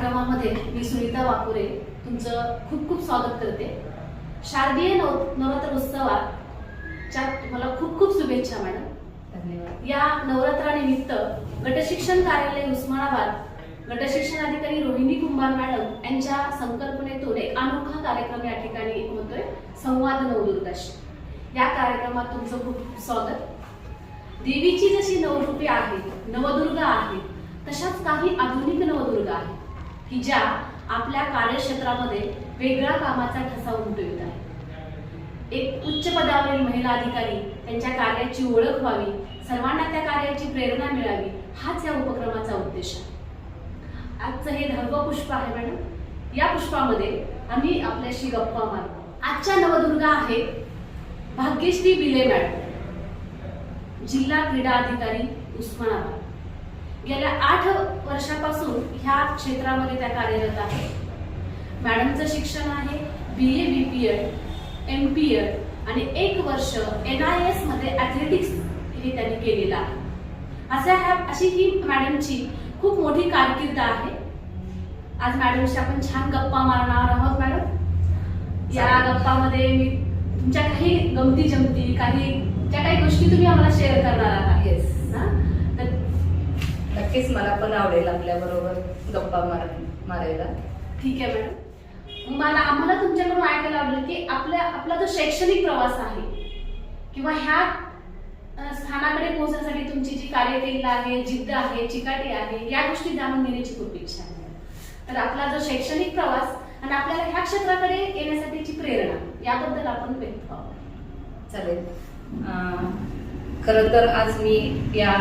कार्यक्रमामध्ये मी सुनीता वाकुरे तुमचं खूप खूप स्वागत करते। शारदीय नवरात्र उत्सवाच्या तुम्हाला खूप खूप शुभेच्छा मॅडम। धन्यवाद। या नवरात्रानिमित्त गटशिक्षण कार्यालय उस्मानाबाद गटशिक्षण अधिकारी रोहिणी कुंभार मॅडम यांच्या संकल्पनेतून एक अनोखा कार्यक्रम या ठिकाणी होतोय, संवाद नवदुर्गाशी। या कार्यक्रमात तुमचं खूप खूप स्वागत। देवीची जशी नवरूपे आहेत, नवदुर्गा आहेत, तशाच काही आधुनिक नवदुर्गा आहेत की ज्या आपल्या कार्यक्षेत्रामध्ये वेगळ्या कामाचा ठसा उमटवित आहेत। एक उच्च पदावरील महिला अधिकारी त्यांच्या कार्याची ओळख व्हावी, सर्वांना त्या कार्याची प्रेरणा मिळावी, हाच या उपक्रमाचा उद्देश आहे। आजचं हे 10वं पुष्प आहे मॅडम। या पुष्पामध्ये आम्ही आपल्याशी गप्पा मारतो। आजच्या नवदुर्गा आहेत भाग्यश्री बिले मॅडम, जिल्हा क्रीडा अधिकारी उस्मानाबाद। गेल्या 8 वर्षापासून ह्या क्षेत्रामध्ये त्या कार्यरत आहेत। मॅडमचं शिक्षण आहे BA BPEd MPEd आणि 1 वर्ष NIS मध्ये ॲथलेटिक्स हे त्यांनी केलेलं आहे। अशी ही मॅडमची खूप मोठी कारकीर्द आहे। आज मॅडमशी आपण छान गप्पा मारणार आहोत मॅडम। या गप्पामध्ये मी तुमच्या काही गमती जमती काही गोष्टी तुम्ही आम्हाला शेअर करणार आहात। येस, तर नक्कीच मला पण आवडेल आपल्या बरोबर गप्पा मारायला। ठीक आहे मॅडम। आम्हाला तुमच्याकडून ऐकायला आवडेल की आपला जो शैक्षणिक प्रवास आहे किंवा ह्या स्थानाकडे पोहोचण्यासाठी तुमची जी कार्यकीर्द आहे, जिद्द आहे, चिकाटी आहे, या गोष्टी जाणून घेण्याची खूप इच्छा आहे। तर आपला जो शैक्षणिक प्रवास आणि आपल्याला ह्या क्षेत्राकडे येण्यासाठीची प्रेरणा याबद्दल आपण व्यक्त व्हावं। चालेल। खरं तर आज मी या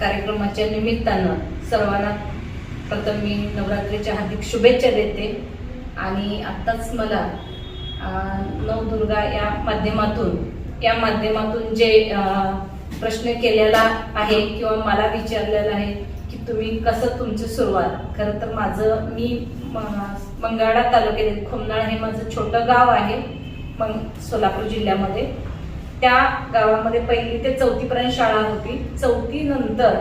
कार्यक्रमाच्या निमित्तानं सर्वांना प्रथम मी नवरात्रीच्या हार्दिक शुभेच्छा देते। आणि आत्ताच मला नवदुर्गा या माध्यमातून जे प्रश्न केलेला आहे किंवा मला विचारलेला आहे की तुम्ही कसं तुमची सुरुवात, खरं तर मी मंगळवेढा तालुक्यातील खोमनाळ हे माझं छोटं गाव आहे सोलापूर जिल्ह्यामध्ये। त्या गावामध्ये 1ली ते 4थी पर्यंत शाळा होती। 4थी नंतर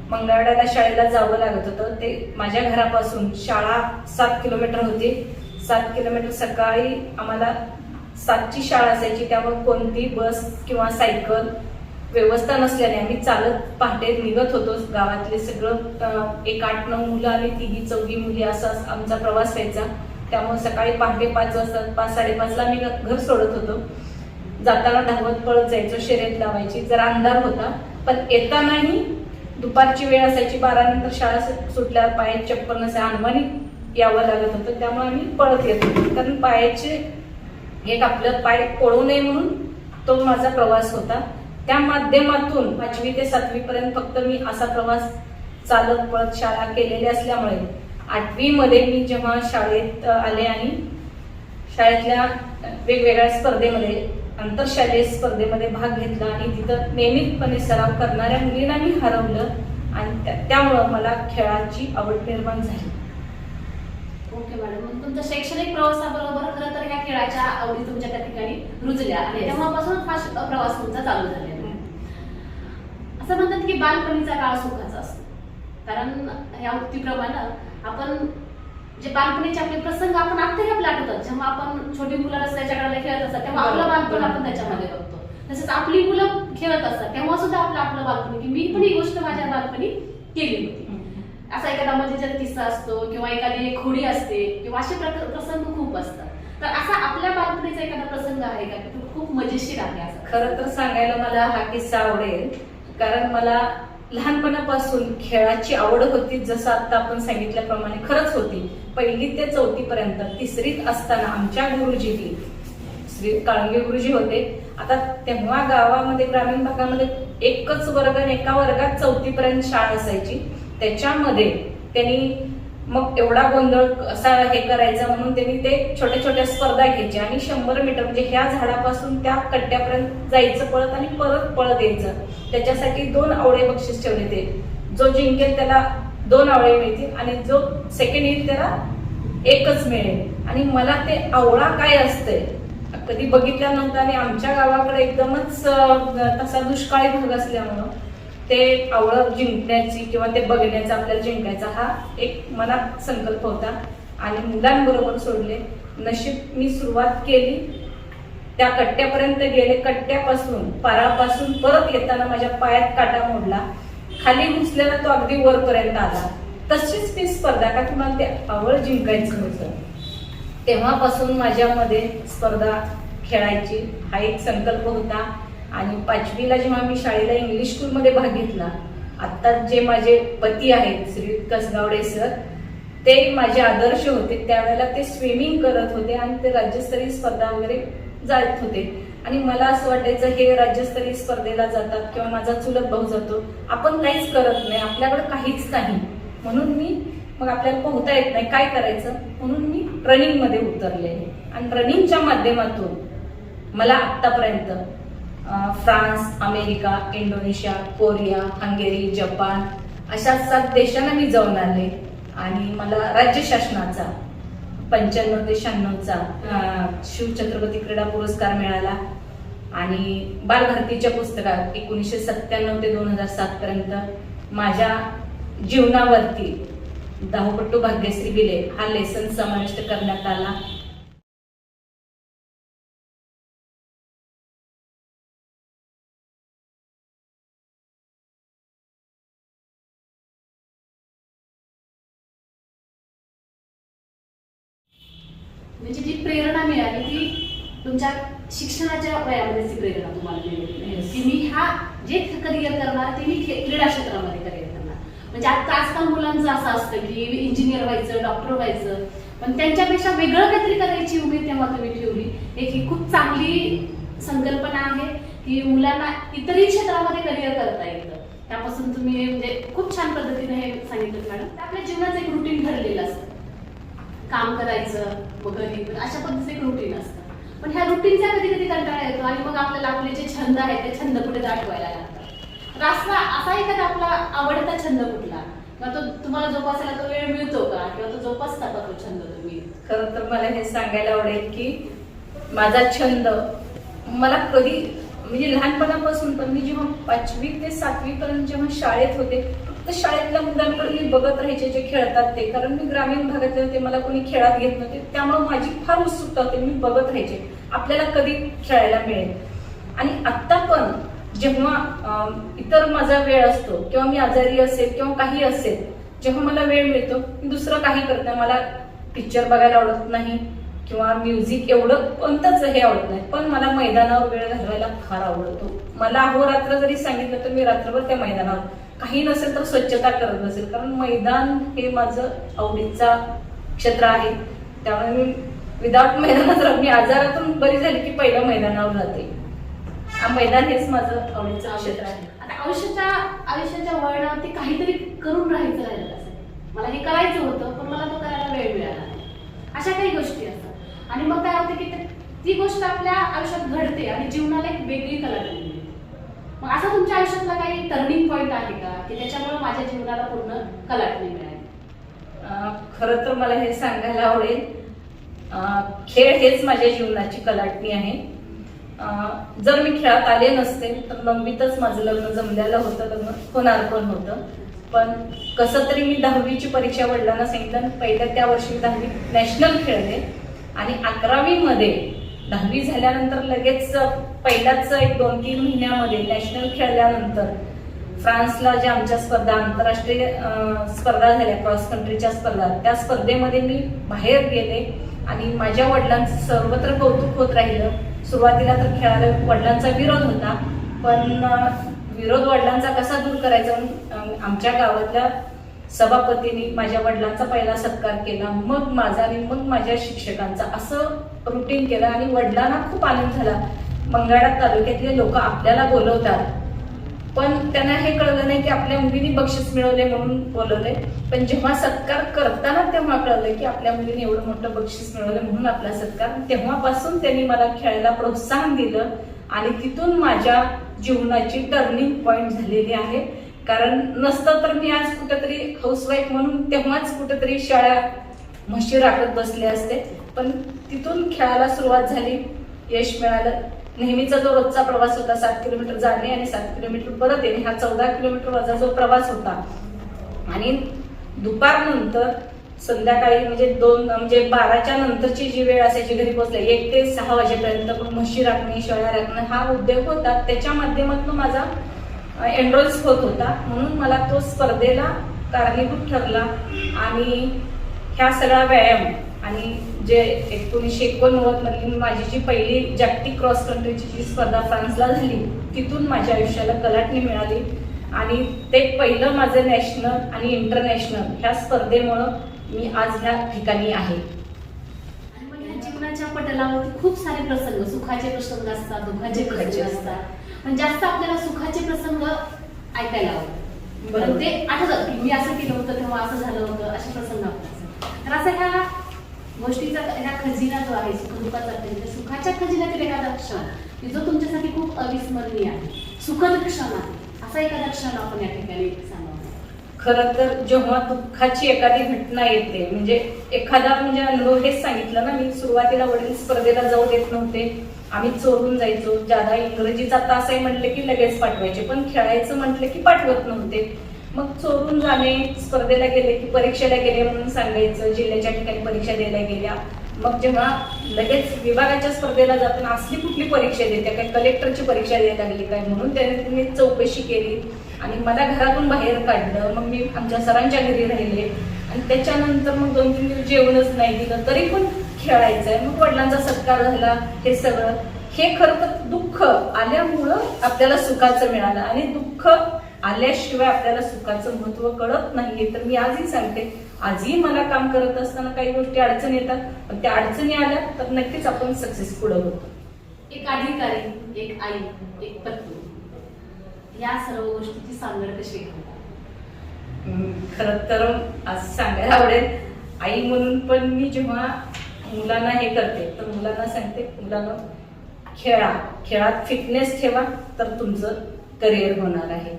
मंगळवेढ्याला शाळेला जावं लागत होतं। ते माझ्या घरापासून शाळा 7 किलोमीटर होती। 7 किलोमीटर सकाळी आम्हाला 7ची शाळा असायची, त्यामुळे कोणती बस किंवा सायकल व्यवस्था नसल्याने आम्ही चालत पहाटे निघत होतो। गावातले सगळं एक 8-9 मुलं आणि 3-4 मुली असा आमचा प्रवास व्हायचा। त्यामुळे सकाळी पहाटे 5 वाजता 5-5:30ला आम्ही घर सोडत होतो। जाताना धावत पळत जायचो, शर्यत लावायची। जरा अंधार होता, पण येतानाही दुपारची वेळ असायची। 12 नंतर शाळा सुटल्यावर पायात चप्पल नसे अनवाणी यावं लागत होतं, त्यामुळे आम्ही पळत येत होतो। कारण पायाचे एक आपलं पाय पळू नये म्हणून तो माझा प्रवास होता। त्या माध्यमातून 5वी ते 7वी पर्यंत फक्त मी असा प्रवास चालत पळत शाळा केलेली असल्यामुळे 8वी मध्ये मी जेव्हा शाळेत आले आणि शाळेतल्या वेगवेगळ्या स्पर्धेमध्ये आंतरशालेय स्पर्धेमध्ये भाग घेतला आणि तिथं नियमितपणे सराव करणाऱ्या मुलींना मी हरवलं आणि त्यामुळं मला खेळाची आवड निर्माण झाली। ओके मॅडम, तुमच्या शैक्षणिक प्रवासाबरोबर खरं तर ह्या खेळाच्या आवडी तुमच्या त्या ठिकाणी रुजल्या आणि तेव्हापासून हा प्रवास तुमचा चालू झालेला। असं म्हणतात की बालपणीचा काळ सुखाचा असतो, कारण ह्या उक्तीप्रमाणे आपण जे बालपणीचे आपले प्रसंग आपण आत्ताही आपल्या आठवतात। जेव्हा आपण छोटी मुलं रस्त्याच्या कडेला खेळत असतात तेव्हा आपलं बालपण आपण त्याच्यामध्ये बघतो। तसंच आपली मुलं खेळत असतात तेव्हा सुद्धा आपलं बालपण की मी पण ही गोष्ट माझ्या बालपणी केली होती। असा एखादा मजेचा किस्सा असतो किंवा एखादी खोडी असते किंवा असे प्रसंग खूप असतात। तर असा आपल्या बालपणीचा एखादा प्रसंग आहे का की तो खूप मजेशीर आहे? असं खरं तर सांगायला मला हा किस्सा आवडेल, कारण मला लहानपणापासून खेळाची आवड होती। जसं आता आपण सांगितल्याप्रमाणे खरंच होती। 1ली ते 4थी पर्यंत 3रीत असताना आमच्या गुरुजी श्री काळंगे गुरुजी होते। आता तेव्हा गावामध्ये ग्रामीण भागामध्ये एकच वर्ग आणि एका वर्गात 4थी पर्यंत शाळा असायची। त्याच्यामध्ये त्यांनी मग एवढा गोंधळ असा हे करायचा म्हणून त्यांनी ते छोट्या छोट्या स्पर्धा घ्यायच्या आणि 100 मीटर म्हणजे ह्या झाडापासून त्या कट्ट्यापर्यंत जायचं पळत आणि परत पळत यायचं। त्याच्यासाठी 2 आवळे बक्षीस ठेवले ते। जो जिंकेल त्याला 2 आवळे मिळतील आणि जो सेकंड येईल त्याला 1च मिळेल। आणि मला ते आवळा काय असतंय कधी बघितलं नव्हतं आणि आमच्या गावाकडे एकदमच तसा दुष्काळी भाग असल्यामुळं ते आवळं जिंकण्याची किंवा ते बघण्याचा, आपल्याला जिंकायचा हा एक मनात संकल्प होता आणि मुलांबरोबर सोडले. नशीब मी सुरुवात केली, त्या कट्ट्यापर्यंत गेले, कट्ट्यापासून पारापासून परत येताना माझ्या पायात काटा मोडला, खाली घुसलेला तो अगदी वरपर्यंत आला. तशीच ती स्पर्धा, का की मला ते आवळ जिंकायचं होतं. तेव्हापासून माझ्यामध्ये स्पर्धा खेळायची हा एक संकल्प होता. आणि 5वीला जेव्हा मी शाळेला इंग्लिश स्कूलमध्ये भाग घेतला, आता जे माझे पती आहेत श्री कसगावडे सर, ते माझे आदर्श होते. त्यावेळेला ते स्विमिंग करत होते आणि ते राज्यस्तरीय स्पर्धा वगैरे जात होते. आणि मला असं वाटायचं हे राज्यस्तरीय स्पर्धेला जातात किंवा माझा चुलत भाऊ जातो, आपण काहीच करत नाही, आपल्याकडे काहीच नाही. म्हणून मी मग आपल्याला पोहता येत नाही, काय करायचं, म्हणून मी रनिंगमध्ये उतरले. आणि रनिंगच्या माध्यमातून मला आतापर्यंत France, America, Indonesia, Korea, Hungary, Japan अशा 7 देशांना मी जाऊन आले. आणि मला राज्य शासनाचा 95 ते 96चा शिवछत्रपती क्रीडा पुरस्कार मिळाला. आणि बालभारतीच्या पुस्तकात 1997 ते 2007 पर्यंत माझ्या जीवनावरती धावपट्टू भाग्यश्री बिले हा लेसन समाविष्ट करण्यात आला. म्हणजे जी प्रेरणा मिळाली ती तुमच्या शिक्षणाच्या वयामध्येच प्रेरणा तुम्हाला मिळाली की मी हा जे करिअर करणार ते मी क्रीडा क्षेत्रामध्ये करिअर करणार. म्हणजे आता आजकाल मुलांचं असं असतं की इंजिनियर व्हायचं, डॉक्टर व्हायचं, पण त्यांच्यापेक्षा वेगळं काहीतरी करायची उमेद तेव्हा तुम्ही ठेवली. ही खूप चांगली संकल्पना आहे की मुलांना इतरही क्षेत्रामध्ये करिअर करता येतं. त्यापासून तुम्ही म्हणजे खूप छान पद्धतीने हे सांगितलं मॅडम. आपल्या जीवनाचं एक रुटीन ठरलेलं असतं, काम करायचं मग घरी, अशा पद्धतीचं एक रुटीन असतं. पण ह्या रुटीनचा कधी कधी कंटाळा येतो आणि मग आपल्याला आपले जे छंद आहेत ते छंद कुठे दाखवायला लागतात. असा एखादा आपला आवडता छंद कुठला किंवा तो तुम्हाला जोपासायला तो वेळ मिळतो का किंवा तो जोपासता का तो छंद तुम्ही? खरं तर मला हे सांगायला आवडेल की माझा छंद मला कधी म्हणजे लहानपणापासून, पण मी जेव्हा 5वी ते 7वी पर्यंत जेव्हा शाळेत होते, फक्त शाळेतल्या मुलांकडे मी बघत राहायचे जे खेळतात ते, कारण मी ग्रामीण भागातले होते, मला कोणी खेळात घेत नव्हते. त्यामुळे माझी फार उत्सुकता होती, मी बघत राहायचे आपल्याला कधी खेळायला मिळेल. आणि आत्ता पण जेव्हा इतर माझा वेळ असतो किंवा मी आजारी असेल किंवा काही असेल, जेव्हा मला वेळ मिळतो मी दुसरं काही करत नाही. मला पिक्चर बघायला आवडत नाही किंवा म्युझिक एवढं कोणतंच हे आवडत नाही, पण मला मैदानावर वेळ घालवायला फार आवडतो. मला अहोरात्र जरी सांगितलं तर मी रात्रभर त्या मैदानावर, काही नसेल तर स्वच्छता करत बसेल, कारण मैदान हे माझं आवडीचा क्षेत्र आहे. त्यामुळे मी विदाउट मैदानात मी आजारातून बरी झाली की पहिलं मैदानावर जाते. हा मैदान हेच माझं आवडीचं क्षेत्र आहे. आता आयुष्याच्या वळणावरती काहीतरी करून राहिलं असेल, मला हे करायचं होतं पण मला तो करायला वेळ मिळाला नाही, अशा काही गोष्टी असतात. आणि मग काय होतं की ती गोष्ट आपल्या आयुष्यात घडते आणि जीवनाला एक वेगळी कलाटणी मिळते. मग असा तुमच्या आयुष्यातला काही टर्निंग पॉईंट आहे का की त्याच्यामुळे माझ्या जीवनाला पूर्ण कलाटणी मिळाली? खरं तर मला हे सांगायला आवडेल, खेळ हेच माझ्या जीवनाची कलाटणी आहे. जर मी खेळात आले नसते तर 9वीतच माझं लग्न जमलेलं होतं, लग्न होणार पण होतं. पण कसं तरी मी 10वीची परीक्षा वडिलांना सांगितलं, पहिल्या त्या वर्षी मी 10वी नॅशनल खेळले. आणि 11वी मध्ये 10वी झाल्यानंतर लगेच पहिल्याच 1-2-3 महिन्यामध्ये नॅशनल खेळल्यानंतर फ्रान्सला ज्या आमच्या स्पर्धा, आंतरराष्ट्रीय स्पर्धा झाल्या, क्रॉस कंट्रीच्या स्पर्धा, त्या स्पर्धेमध्ये मी बाहेर गेले आणि माझ्या वडिलांचं सर्वत्र कौतुक होत राहिलं. सुरुवातीला तर खेळाला वडिलांचा विरोध होता, पण विरोध वडिलांचा कसा दूर करायचा, आमच्या गावातल्या सभापतींनी माझ्या वडिलांचा पहिला सत्कार केला, मग माझा आणि मग माझ्या शिक्षकांचा, असं रुटीन केलं. आणि वडिलांना खूप आनंद झाला. मंगळा तालुक्यातले लोक आपल्याला बोलवतात, पण त्यांना हे कळलं नाही की आपल्या मुलीने बक्षीस मिळवले म्हणून बोलवले. पण जेव्हा सत्कार करताना तेव्हा कळलं की आपल्या मुलीने एवढं मोठं बक्षीस मिळवलं म्हणून आपला सत्कार. तेव्हापासून त्यांनी मला खेळायला प्रोत्साहन दिलं आणि तिथून माझ्या जीवनाची टर्निंग पॉइंट झालेली आहे. कारण नसतं तर मी आज कुठेतरी हाऊसवाईफ म्हणून तेव्हाच कुठेतरी शाळा म्हशी राखत बसले असते. पण तिथून खेळायला सुरुवात झाली, यश मिळालं, नेहमीचा जो रोजचा प्रवास होता 7 किलोमीटर जाणे आणि 7 किलोमीटर परत येणे, हा 14 किलोमीटर माझा जो प्रवास होता. आणि दुपारनंतर संध्याकाळी म्हणजे 12च्या नंतरची जी वेळ असायची घरी पोहोचले 1 ते 6 वाजेपर्यंत पण म्हशी राखणे, शेळ्या राखणे हा उद्योग होता. त्याच्या माध्यमातून माझा एनरोल्स होत होता. म्हणून मला तो स्पर्धेला कारणीभूत ठरला. आणि ह्या सगळा व्यायाम आणि जे 1989 मधली माझी जी पहिली जागतिक क्रॉस कंट्रीची जी स्पर्धा फ्रान्सला झाली, तिथून माझ्या आयुष्याला कलाटणी मिळाली. आणि ते पहिलं माझं नॅशनल आणि इंटरनॅशनल ह्या स्पर्धेमुळं मी आज ह्या ठिकाणी आहे. आणि मग ह्या जीवनाच्या पटलावरती खूप सारे प्रसंग, सुखाचे प्रसंग असतात, दुःखाचे प्रसंग असतात. पण जास्त आपल्याला सुखाचे प्रसंग ऐकायला आवडतात. बरं, ते आठवतं की मी असं केलं होतं तेव्हा असं झालं होतं, असे प्रसंग आपल्याला. तर असं ह्या गोष्टीचा ह्या खजिना जो आहे सुखदुःखाचा खजिना, सुखाच्या खजिन्यातील एखादा क्षण की जो तुमच्यासाठी खूप अविस्मरणीय आहे, सुखद क्षण आहे, असा एखादा क्षण आपण या ठिकाणी सांगावं. खरं तर जेव्हा दुःखाची एखादी घटना येते, म्हणजे एखादा अनुभव हेच सांगितलं ना मी, सुरुवातीला वडील स्पर्धेला जाऊ देत नव्हते. आम्ही चोरून जायचो. ज्यादा इंग्रजीचा तास आहे म्हटलं की लगेच पाठवायचे, पण खेळायचं म्हटलं की पाठवत नव्हते. मग चोरून जाणे, स्पर्धेला गेले की परीक्षेला गेले म्हणून सांगायचं, जिल्ह्याच्या ठिकाणी परीक्षा द्यायला गेल्या. मग जेव्हा लगेच विभागाच्या स्पर्धेला जाताना असली कुठली परीक्षा देते काय, कलेक्टरची परीक्षा द्यायला लागली काय, म्हणून त्यांनी चौकशी केली आणि मला घरातून बाहेर काढलं. मग मी आमच्या सरांच्या घरी राहिले आणि त्याच्यानंतर मग 2-3 दिवस जेवणच नाही दिलं, तरी पण खेळायचंय. मग वडिलांचा सत्कार झाला. हे सगळं हे खरं तर दुःख आल्यामुळं आपल्याला सुखाचं मिळालं. आणि दुःख आल्याशिवाय आपल्याला सुखाचं महत्व कळत नाहीये. तर मी आजही सांगते, आजही मला काम करत असताना काही गोष्टी अडचण येतात, पण त्या अडचणी आल्या तर नक्कीच आपण सक्सेस पुढे होतो. एक अधिकारी, एक आई, एक पत्नी, या सर्व गोष्टीची सांगड कशी करतात? खरं तर आज सांगायला आवडेल, आई म्हणून पण मी जेव्हा मुलांना हे करते तर मुलांना सांगते, मुलांना खेळात फिटनेस ठेवा तर तुमचं करिअर होणार आहे.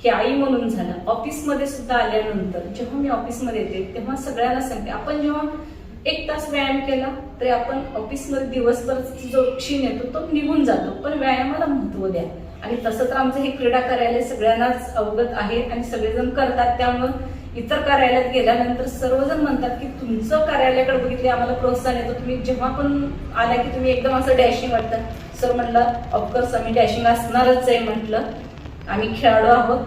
हे आई म्हणून झालं. ऑफिसमध्ये सुद्धा आल्यानंतर जेव्हा मी ऑफिसमध्ये येते तेव्हा सगळ्यांना सांगते, आपण जेव्हा 1 तास व्यायाम केला तरी आपण ऑफिसमध्ये दिवसभर जो क्षीण येतो तो निघून जातो, पण व्यायामाला महत्व द्या. आणि तसं तर आमचं हे क्रीडा कार्यालय सगळ्यांनाच अवगत आहे आणि सगळेजण करतात. त्यामुळं इतर कार्यालयात गेल्यानंतर सर्वजण म्हणतात की तुमचं कार्यालयाकडे बघितले आम्हाला प्रोत्साहन येतो. तुम्ही जेव्हा पण आला की तुम्ही एकदम असं डॅशिंग वाटतं. सर म्हटलं ऑफकोर्स आम्ही डॅशिंग असणारच आहे. म्हटलं आम्ही खेळाडू आहोत,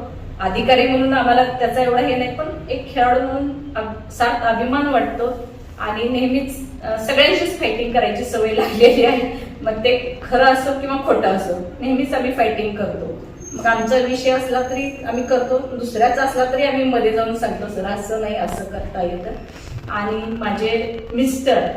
अधिकारी म्हणून आम्हाला त्याचा एवढा हे नाही, पण एक खेळाडू म्हणून सार्थ अभिमान वाटतो. आणि नेहमीच सगळ्यांशीच फायटिंग करायची सवय लागलेली आहे. मग ते खरं असो किंवा खोटं असो, नेहमीच आम्ही फायटिंग करतो. मग आमचा विषय असला तरी आम्ही करतो, दुसऱ्याचा असला तरी आम्ही मध्ये जाऊन सांगतो, सर असं नाही, असं करता येतं. आणि माझे मिस्टर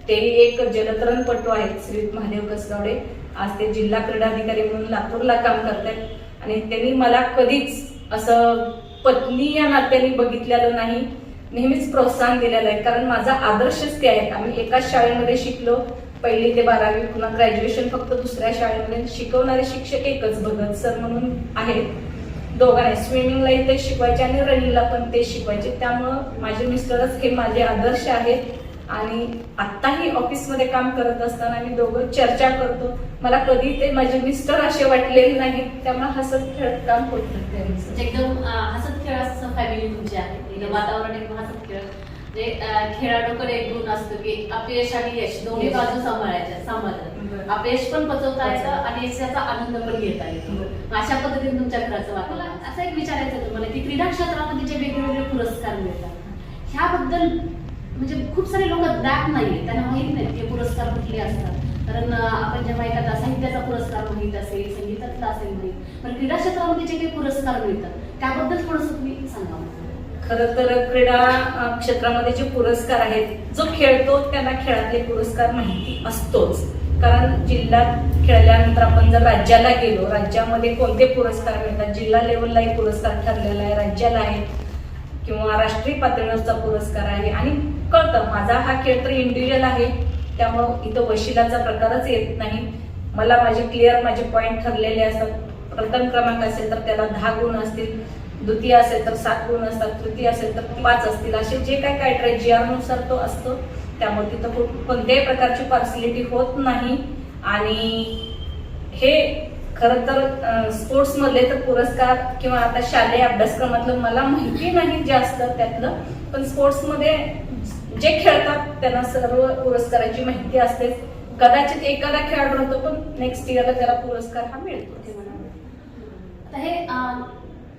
ते एक जलतरणपटू आहेत, श्री महादेव कसगावडे. आज ते जिल्हा क्रीडा अधिकारी म्हणून लातूरला काम करतात. आणि त्यांनी मला कधीच असं पत्नी या नात्याने बघितलेलं नाही, नेहमीच प्रोत्साहन दिलेलं आहे. कारण माझा आदर्शच ते आहेत. आम्ही एकाच शाळेमध्ये शिकलो, 1ली ते 12वी, पुन्हा ग्रॅज्युएशन फक्त दुसऱ्या शाळेमध्ये. शिकवणारे शिक्षक एकच, भगत सर म्हणून आहेत. दोघांना स्विमिंगलाही ते शिकवायचे आणि रनिंगला पण ते शिकवायचे. त्यामुळं माझे मिस्टरच हे माझे आदर्श आहेत. आणि आत्ताही ऑफिसमध्ये काम करत असताना आम्ही दोघं चर्चा करतो. मला कधी ते माझे मिस्टर असे वाटलेले नाहीत. त्यामुळे हसत खेळत काम होत त्यांचं. एकदम हसत खेळाचं फॅमिली तुमची आहे. एकदम वातावरण एकदम हसत खेळ. म्हणजे खेळाडूकडे एक गुण असतो की अपयश आणि यश दोन्ही बाजू सांभाळतात. अपयश पण पचवता येतं आणि यशाचा आनंद पण घेता येतो. अशा पद्धतीने तुमच्या घराचं वातावरण. असं एक विचारायचं तुम्हाला की क्रीडा क्षेत्रामध्ये जे वेगवेगळे पुरस्कार मिळतात ह्याबद्दल म्हणजे खूप सारे लोक ज्ञात नाहीये, त्यांना माहित नाही हे पुरस्कार कुठले असतात. कारण आपण जेव्हा एखादा साहित्याचा पुरस्कार माहित असेल, संगीतातला असेल माहित, पण क्रीडा क्षेत्रामध्ये जे काही पुरस्कार मिळतात त्याबद्दल थोडंसं तुम्ही सांगा. खरं तर क्रीडा क्षेत्रामध्ये जे पुरस्कार आहेत, जो खेळतो त्यांना खेळातले पुरस्कार माहिती असतोच. कारण जिल्ह्यात खेळल्यानंतर आपण जर राज्याला गेलो, राज्यामध्ये कोणते पुरस्कार मिळतात, जिल्हा लेवललाही पुरस्कार ठरलेला आहे, राज्याला आहे किंवा राष्ट्रीय पातळीवरचा पुरस्कार आहे. आणि कळतं माझा हा खेळ तर इंडिव्हिज्युअल आहे, त्यामुळं इथं वशिलाचा प्रकारच येत नाही. मला माझे पॉईंट ठरलेले असतात. प्रथम क्रमांक असेल तर त्याला 10 गुण असतील, द्वितीय असेल तर 7 गुण असतात, तृतीय असेल तर 5 असतील. असे जे काय क्रायटेरिया जीआरनुसार तो असतो. त्यामुळे तिथं कोणत्याही प्रकारची पार्सलिटी होत नाही. आणि हे खरं तर स्पोर्ट्स मधले तर पुरस्कार किंवा आता शालेय अभ्यासक्रमातलं मला माहिती नाही जास्त त्यातलं, पण स्पोर्ट्स मध्ये जे खेळतात त्यांना सर्व पुरस्काराची माहिती असते. कदाचित एखादा खेळाडू होतो पण नेक्स्ट इयरला त्याला पुरस्कार हा मिळतो. आता हे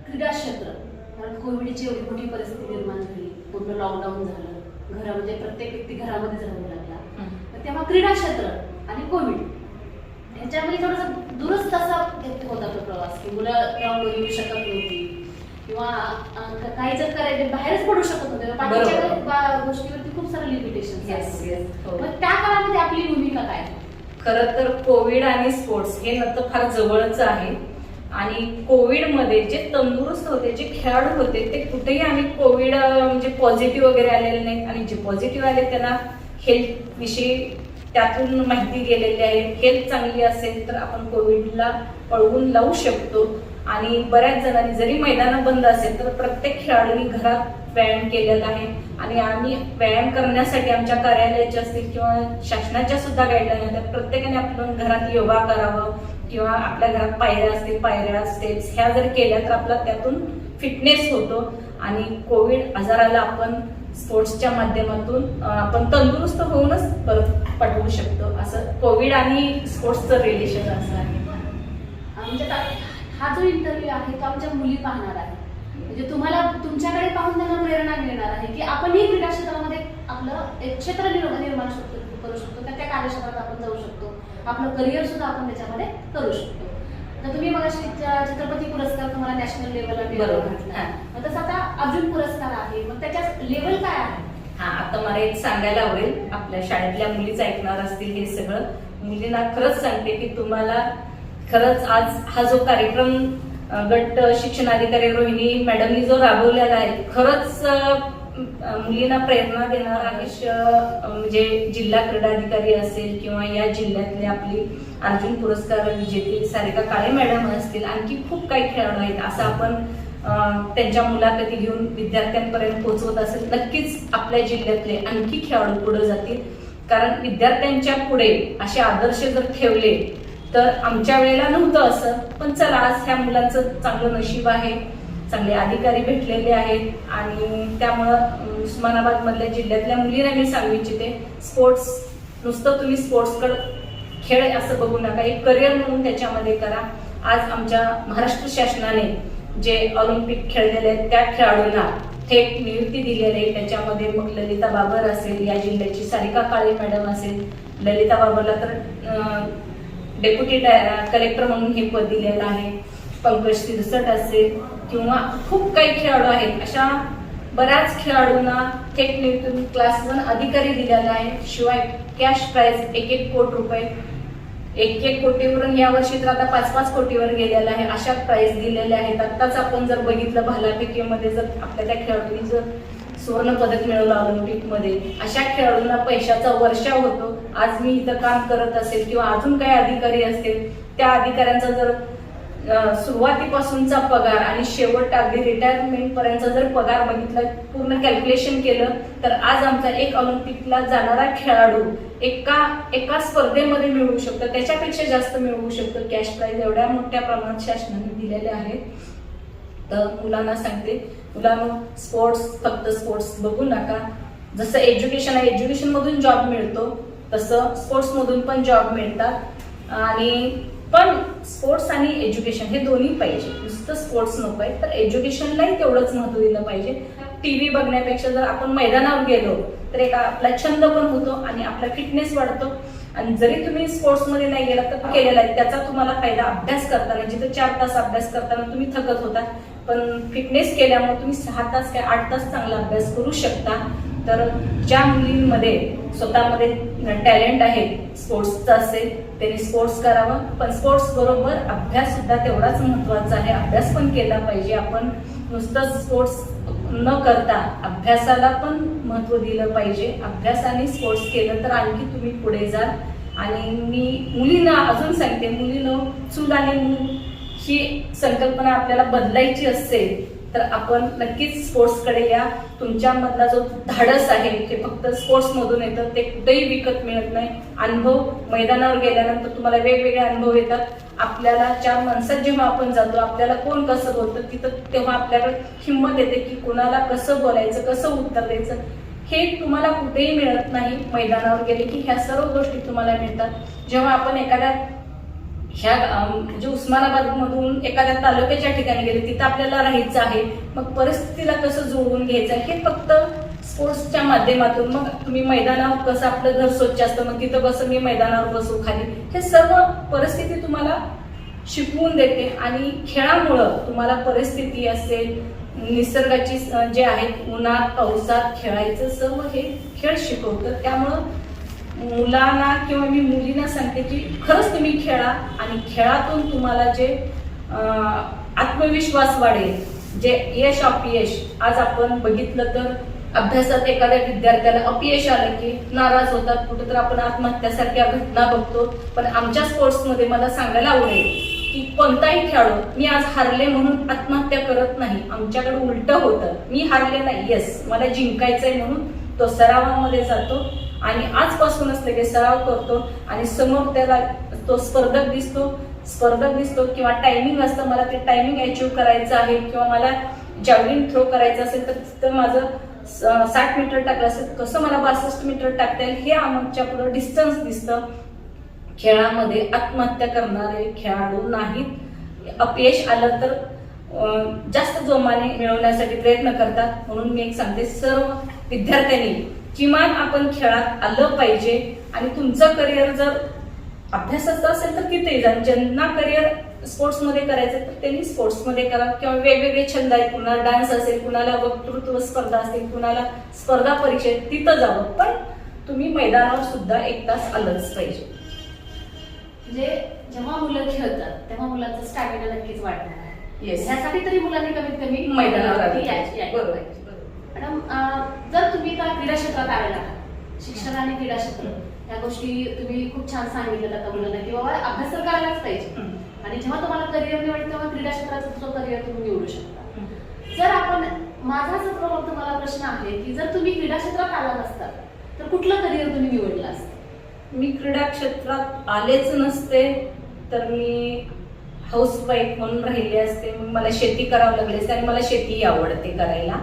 क्रीडा क्षेत्र, कारण कोविडची एवढी मोठी परिस्थिती निर्माण झाली, पूर्ण लॉकडाऊन झालं, घरा म्हणजे प्रत्येक व्यक्ती घरामध्येच राहू लागला, तर तेव्हा क्रीडा क्षेत्र आणि कोविड ह्याच्यामध्ये थोडासा दुरुस्त असा होता तो प्रवास, की मुलं ग्राउंडवर येऊ शकत नव्हती किंवा काही जर करायचे बाहेरच पडू शकत होते, बाकीच्या गोष्टीवरती खूप सारे लिमिटेशन. मग त्या काळामध्ये आपली भूमिका काय? खरं तर कोविड आणि स्पोर्ट्स हे नातं फार जवळच आहे. आणि कोविडमध्ये जे तंदुरुस्त होते, जे खेळाडू होते, ते कुठेही आम्ही कोविड म्हणजे पॉझिटिव्ह वगैरे आलेले नाहीत. आणि जे पॉझिटिव्ह आले त्यांना हेल्थ विषयी त्यातून माहिती गेलेली आहे. हेल्थ चांगली असेल तर आपण कोविडला पळवून लावू शकतो. आणि बऱ्याच जणांनी जरी मैदानं बंद असेल तर प्रत्येक खेळाडूंनी घरात व्यायाम केलेला आहे. आणि आम्ही व्यायाम करण्यासाठी आमच्या कार्यालयाचे असतील किंवा शासनाच्या सुद्धा गाईडलाईन आहेत, प्रत्येकाने आपण घरात योगा करावं किंवा आपल्या घरात पायऱ्या असतील, पायऱ्या स्टेप्स ह्या जर केल्या तर आपला त्यातून फिटनेस होतो. आणि कोविड आजाराला आपण स्पोर्ट्सच्या माध्यमातून आपण तंदुरुस्त होऊनच परत पटवू शकतो. असं कोविड आणि स्पोर्ट्सचं रिलेशन असं आहे. म्हणजे हा जो इंटरव्ह्यू आहे तो आमच्या मुली पाहणार आहे, म्हणजे तुम्हाला तुमच्याकडे पाहून त्यांना प्रेरणा मिळणार आहे की आपणही क्रीडा क्षेत्रामध्ये आपलं एक क्षेत्र निर्माण करू शकतो, त्या कार्यक्षेत्रात आपण जाऊ शकतो, आपलं करिअर सुद्धा आपण त्याच्यामध्ये करू शकतो. तर तुम्ही मला छत्रपती पुरस्कार तुम्हाला नॅशनल लेवलला मिळाला, तसं आता अर्जुन पुरस्कार आहे, मग त्याच्या लेवल काय आहे? हा, आता मला एक सांगायला आवडेल, आपल्या शाळेतल्या मुलीच ऐकणार असतील हे सगळं. मुलींना खरंच सांगते की तुम्हाला खरंच आज हा जो कार्यक्रम गट शिक्षणाधिकारी रोहिणी मॅडमनी जो राबवलेला आहे, खरंच मुलींना प्रेरणा देणार आहे. म्हणजे जिल्हा क्रीडाधिकारी असेल किंवा या जिल्ह्यातले आपली अर्जुन पुरस्कार विजेते सारिका काळे मॅडम असतील, आणखी खूप काही खेळाडू आहेत. असं आपण त्यांच्या मुलाखती घेऊन विद्यार्थ्यांपर्यंत पोहोचवत असेल, नक्कीच आपल्या जिल्ह्यातले आणखी खेळाडू पुढे जातील. कारण विद्यार्थ्यांच्या पुढे असे आदर्श जर ठेवले तर आमच्या वेळेला नव्हतं असं, पण चला आज ह्या मुलांचं चांगलं नशीब आहे, चांगले अधिकारी भेटलेले आहेत. आणि त्यामुळं उस्मानाबाद मधल्या जिल्ह्यातल्या मुलींना मी सांगू इच्छिते, स्पोर्ट्स नुसतं तुम्ही स्पोर्ट्सकडे खेळ असं बघू नका, एक करिअर म्हणून त्याच्यामध्ये करा. आज आमच्या महाराष्ट्र शासनाने जे ऑलिम्पिक खेळलेले आहेत त्या खेळाडूंना थेट नियुक्ती दिलेली आहे. त्याच्यामध्ये मग ललिता बाबर असेल, या जिल्ह्याची सारिका काळे मॅडम असेल, ललिता बाबरला तर डेप्युटी कलेक्टर म्हणून हे पद दिलेलं आहे, पंकज सिरसट असेल किंवा खूप काही खेळाडू आहेत. अशा बऱ्याच खेळाडूंना थेट नियुक्ती क्लास 1 अधिकारी दिलेला आहे. शिवाय कॅश प्राइज 1-1 कोटी रुपये, 1-1 कोटीवरून या वर्षी तर आता 5-5 कोटीवर गेलेला आहे. अशा प्राइज दिलेल्या आहेत. आताच आपण जर बघितलं भालाफेकीमध्ये जर आपल्या त्या खेळाडूंनी जर सुवर्ण पदक मिळवलं ऑलिम्पिक मध्ये, अशा खेळाडूंना पैशाचा वर्षाव होतो. आज मी इथं काम करत असेल किंवा अजून काही अधिकारी असतील, त्या अधिकाऱ्यांचा जर सुरुवातीपासूनचा पगार आणि शेवट अगदी रिटायरमेंट पर्यंत जर पगार बघितला, पूर्ण कॅल्क्युलेशन केलं तर आज आमचा एक ऑलिम्पिकला जाणारा खेळाडू एका स्पर्धेमध्ये मिळवू शकतो, त्याच्यापेक्षा जास्त मिळवू शकतो. कॅश प्राइज एवढ्या मोठ्या प्रमाणात शासनाने दिलेले आहेत. तर मुलांना सांगते, मुलांना स्पोर्ट्स फक्त स्पोर्ट्स बघू नका. जसं एज्युकेशन आहे, एज्युकेशन मधून जॉब मिळतो, तसं स्पोर्ट्स मधून पण जॉब मिळतात. आणि पण स्पोर्ट्स आणि एज्युकेशन हे दोन्ही पाहिजे, नुसतं स्पोर्ट्स नको आहे तर एज्युकेशनलाही तेवढंच महत्व दिलं पाहिजे. टीव्ही बघण्यापेक्षा जर आपण मैदानावर गेलो तर एक आपला छंद पण होतो आणि आपला फिटनेस वाढतो. आणि जरी तुम्ही स्पोर्ट्स मध्ये नाही गेला तर केलेला आहे त्याचा तुम्हाला फायदा अभ्यास करताना, जिथे 4 तास अभ्यास करताना तुम्ही थकत होता, पण फिटनेस केल्यामुळे तुम्ही 6 तास काय 8 तास चांगला अभ्यास करू शकता. तर ज्या मुलींमध्ये स्वतःमध्ये टॅलेंट आहे स्पोर्ट्सचा असेल त्यांनी स्पोर्ट्स करावं, पण स्पोर्ट्स बरोबर अभ्यास सुद्धा तेवढाच महत्वाचा आहे. अभ्यास पण केला पाहिजे. आपण नुसतं स्पोर्ट्स न करता अभ्यासाला पण महत्व दिलं पाहिजे. अभ्यास आणि स्पोर्ट्स केलं तर आणखी तुम्ही पुढे जाल. आणि मी मुलींना अजून सांगते, मुलीनं चूल आणि मूल ही संकल्पना आपल्याला बदलायची असेल तर आपण नक्कीच स्पोर्ट्सकडे या. तुमच्यामधला जो धाडस आहे ते फक्त स्पोर्ट्समधून येतं, ते कुठेही विकत मिळत नाही. अनुभव मैदानावर गेल्यानंतर तुम्हाला वेगवेगळे अनुभव येतात. आपल्याला 4 माणसात जेव्हा आपण जातो, आपल्याला कोण कसं बोलतं तिथं तेव्हा आपल्याकडे हिंमत येते की कोणाला कसं बोलायचं, कसं उत्तर द्यायचं. हे तुम्हाला कुठेही मिळत नाही. मैदानावर गेले की ह्या सर्व गोष्टी तुम्हाला मिळतात. जेव्हा आपण एखाद्या ह्या म्हणजे उस्मानाबाद मधून एखाद्या तालुक्याच्या ठिकाणी गेले, तिथं आपल्याला राहायचं आहे, मग परिस्थितीला कसं जुळवून घ्यायचं हे फक्त स्पोर्ट्सच्या माध्यमातून. मग तुम्ही मैदानावर कसं आपलं घर स्वच्छ असतं, मग तिथं कसं मी मैदानावर बसू खाली, हे सर्व परिस्थिती तुम्हाला शिकवून देते. आणि खेळामुळं तुम्हाला परिस्थिती असेल, निसर्गाची जे आहे, उन्हात पावसात खेळायचं, सर्व हे खेळ शिकवतं. त्यामुळं मुलांना किंवा मी मुलींना सांगते की खरंच तुम्ही खेळा, आणि खेळातून तुम्हाला जे आत्मविश्वास वाढेल, जे यश अपयश, आज आपण बघितलं तर अभ्यासात एखाद्या विद्यार्थ्याला अपयश आलं की नाराज होतात, कुठं तर आपण आत्महत्यासारख्या घटना बघतो. पण आमच्या स्पोर्ट्समध्ये मला सांगायला आवडेल की कोणताही खेळाडू मी आज हारले म्हणून आत्महत्या करत नाही. आमच्याकडे उलट होतं, मी हारले नाही, येस मला जिंकायचंय म्हणून तो सरावामध्ये जातो आणि आजपासूनच लगेच सराव करतो. आणि समोर त्याला तो स्पर्धक दिसतो किंवा टायमिंग असतं, मला ते टायमिंग अचीव्ह करायचं आहे, किंवा मला जॅव्हलिन थ्रो करायचं असेल तर तिथं माझं 60 मीटर टाकलं असेल, कसं मला 62 मीटर टाकता येईल, हे आमच्या पुढे डिस्टन्स दिसतं. खेळामध्ये आत्महत्या करणारे खेळाडू नाहीत. अपयश आलं तर जास्त जोमाने मिळवण्यासाठी प्रयत्न करतात. म्हणून मी एक सांगते, सर्व विद्यार्थ्यांनी किमान आपण खेळात आलं पाहिजे. आणि तुमचं करिअर जर अभ्यासाचं असेल तर तिथे जा. ज्यांना करिअर स्पोर्ट्समध्ये करायचं तर त्यांनी स्पोर्ट्समध्ये करा, किंवा वेगवेगळे छंद आहेत, कुणाला डान्स असेल, कुणाला वक्तृत्व स्पर्धा असेल, कुणाला स्पर्धा परीक्षा तिथं जावं. पण तुम्ही मैदानावर सुद्धा 1 तास आलंच पाहिजे. म्हणजे जेव्हा मुलं खेळतात तेव्हा मुलांचा स्टॅमिना नक्कीच वाढणार आहे. येस, ह्यासाठी तरी मुलांनी कमीत कमी मैदानावर बरोबर. मॅडम, जर तुम्ही त्या क्रीडा क्षेत्रात आलेला आहात, शिक्षण आणि क्रीडा क्षेत्र या गोष्टी तुम्ही खूप छान सांगितलं आता मुलांना की बाबा अभ्यास तर करायलाच पाहिजे, आणि जेव्हा तुम्हाला करिअर निवडतं तेव्हा क्रीडा क्षेत्राचा जो करिअर तुम्ही निवडू शकता. जर आपण, माझा तुम्हाला प्रश्न आहे की जर तुम्ही क्रीडा क्षेत्रात आला नसता तर कुठलं करिअर तुम्ही निवडलं असतं? मी क्रीडा क्षेत्रात आलेच नसते तर मी हाऊसवाईफ म्हणून राहिले असते. मग मला शेती करावं लागली असते, आणि मला शेती आवडते करायला.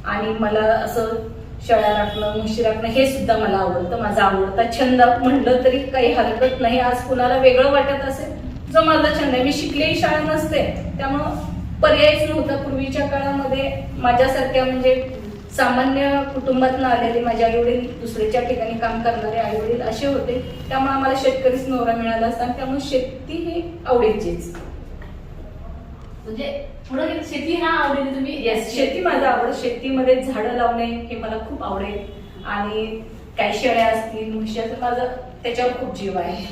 आणि मला असं शेळ्या राखणं, म्हशी राखणं हे सुद्धा मला आवडतं. माझा आवडता छंद म्हटलं तरी काही हरकत नाही. आज कुणाला वेगळं वाटत असेल, जो माझा छंद आहे. मी शिकलेही शाळा नसते, त्यामुळं पर्यायच नव्हता. पूर्वीच्या काळामध्ये माझ्यासारख्या म्हणजे सामान्य कुटुंबातून आलेले माझे आई वडील, दुसऱ्याच्या ठिकाणी काम करणारे आई वडील असे होते. त्यामुळे आम्हाला शेतकरीच नवरा मिळाला असता, आणि त्यामुळे शेती ही आवडीचीच. म्हणजे पुढे शेती हा आवडीने तुम्ही? येस, शेती माझं आवड. शेतीमध्ये झाडं लावणे हे मला खूप आवडेल. आणि काही शेळ्या असतील, म्हशी असतील, माझं त्याच्यावर खूप जीव आहे.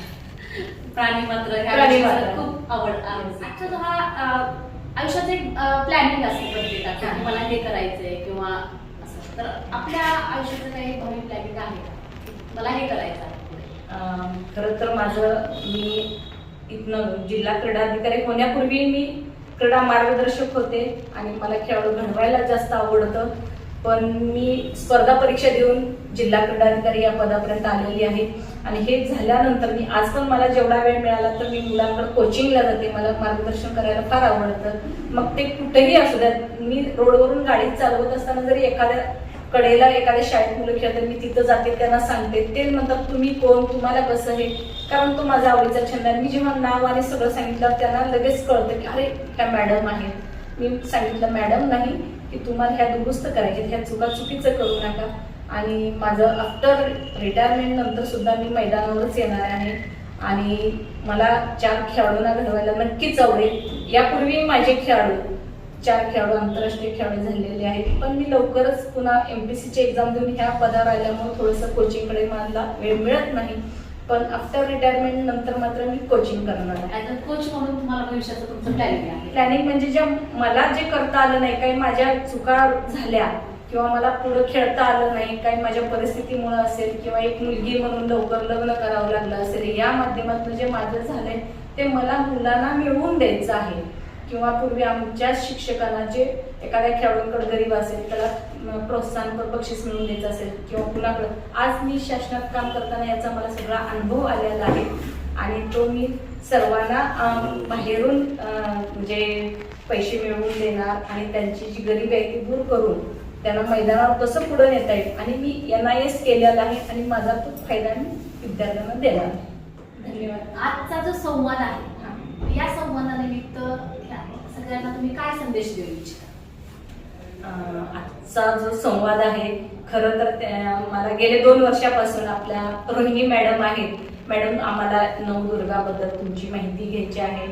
प्राणी मात्र खूप आवड. आजचा जो हा आयुष्याचं एक प्लॅनिंग असते प्रत्येकाचं, मला हे करायचंय किंवा असं, तर आपल्या आयुष्याचं काही भावी प्लॅनिंग आहे का, मला हे करायचं आहे? खरं तर मी इथनं जिल्हा क्रीडा अधिकारी होण्यापूर्वी मी क्रीडा मार्गदर्शक होते, आणि मला खेळाडू घडवायला जास्त आवडतं. पण मी स्पर्धा परीक्षा देऊन जिल्हा क्रीडा अधिकारी या पदापर्यंत आलेली आहे. आणि हे झाल्यानंतर मी आज पण मला जेवढा वेळ मिळाला तर मी मुलांकडे कोचिंगला जाते. मला मार्गदर्शन करायला फार आवडतं. मग ते कुठेही असू द्यात, मी रोडवरून गाडी चालवत असताना जरी एखाद्या कडेला एखाद्या शाळेत मुलं खेळतात, मी तिथं जाते, त्यांना सांगते. ते म्हणतात तुम्ही कोण, तुम्हाला कसं हे, कारण तो माझा आवडीचा छंद आहे. मी जेव्हा नाव आणि सगळं सांगितलं त्यांना लगेच कळतं की अरे ह्या मॅडम आहेत. मी सांगितलं मॅडम नाही की तुम्हाला ह्या दुरुस्त करायचे, ह्या चुका चुकीचं करू नका. आणि माझं आफ्टर रिटायरमेंट नंतर सुद्धा मी मैदानावरच येणार आहे. आणि मला 4 खेळाडूंना घडवायला नक्कीच आवडेल. यापूर्वी माझे 4 खेळाडू आंतरराष्ट्रीय खेळाडू झालेले आहेत. पण मी लवकरच पुन्हा MPSCची एक्झाम देऊन ह्या पदावर आल्यामुळे थोडंसं कोचिंगकडे मला वेळ मिळत नाही. पण आफ्टर रिटायरमेंट नंतर मात्र मी कोचिंग करणार आहे. ऍज अ कोच म्हणून तुम्हाला भविष्याचं तुमचं प्लॅनिंग आहे? प्लॅनिंग म्हणजे मला जे करता आलं नाही, काही माझ्या चुका झाल्या किंवा मला पुढे खेळता आलं नाही, काही माझ्या परिस्थितीमुळे असेल, किंवा एक मुलगी म्हणून लवकर लग्न करावं लागलं असेल, या माध्यमातून जे माझं झालंय ते मला मुलांना मिळवून द्यायचं आहे. किंवा पूर्वी आमच्या शिक्षकांना जे एखाद्या खेळाडूंकडे गरीब असेल त्याला प्रोत्साहनपर बक्षीस मिळवून द्यायचं असेल किंवा कुणाकडं, आज मी शासनात काम करताना याचा मला सगळा अनुभव आलेला आहे आणि तो मी सर्वांना बाहेरून म्हणजे पैसे मिळवून देणार आणि त्यांची जी गरिबी आहे ती दूर करून त्यांना मैदानावर कसं पुढे नेता येईल आणि मी NIS केलेला आहे आणि माझा तो फायदा मी विद्यार्थ्यांना देणार. धन्यवाद. आजचा जो संवाद आहे या संवादानिमित्त सगळ्यांना तुम्ही काय संदेश देऊ इच्छिता? आजचा जो संवाद आहे खरं तर मला गेले 2 वर्षापासून आपल्या रोहिणी मॅडम आहेत. मॅडम, आम्हाला नवदुर्गाबद्दल तुमची माहिती घ्यायची आहे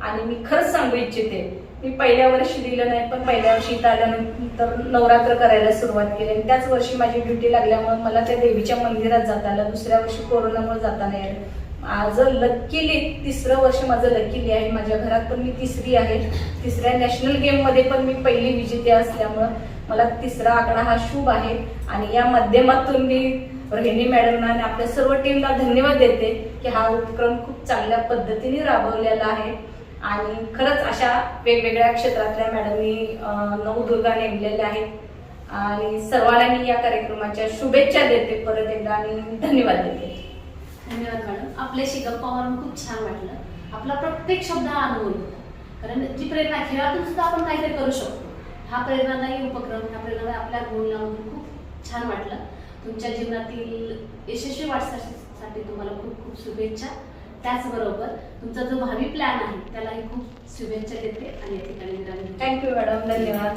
आणि मी खरंच सांगू इच्छिते, मी पहिल्या वर्षी दिलं नाही पण पहिल्या वर्षी इथं आल्यानंतर नवरात्र करायला सुरुवात केली आणि त्याच वर्षी माझी ड्युटी लागल्यामुळे मला त्या देवीच्या मंदिरात जाता आलं. दुसऱ्या वर्षी कोरोनामुळे जाता नाही आलं. माझं लकीली 3रं वर्ष माझं लकीली आहे. माझ्या घरात पण मी 3री आहे. 3ऱ्या नॅशनल गेम मध्ये पण मी पहिली विजेते असल्यामुळं मला 3रा आकडा हा शुभ आहे आणि या माध्यमातून मी रोहिणी मॅडमना आणि आपल्या सर्व टीमला धन्यवाद देते की हा उपक्रम खूप चांगल्या पद्धतीने राबवलेला आहे आणि खरंच अशा वेगवेगळ्या क्षेत्रातल्या मॅडमनी नवदुर्गा नेमलेल्या आहेत आणि सर्वांना मी या कार्यक्रमाच्या शुभेच्छा देते परत एकदा आणि धन्यवाद देते. धन्यवाद मॅडम. आपल्याशी गप्पा मारून खूप छान वाटलं. आपला प्रत्येक शब्द हा अनुभव होता, कारण जी प्रेरणा खेळातून सुद्धा आपण काहीतरी करू शकतो. हा प्रेरणादायी उपक्रम, हा प्रेरणादायी आपल्या बोलण्यामधून खूप छान वाटलं. तुमच्या जीवनातील यशस्वी वाटचालीसाठी तुम्हाला खूप खूप शुभेच्छा. त्याचबरोबर तुमचा जो भावी प्लॅन आहे त्यालाही खूप शुभेच्छा देते आणि या ठिकाणी थँक्यू मॅडम. धन्यवाद.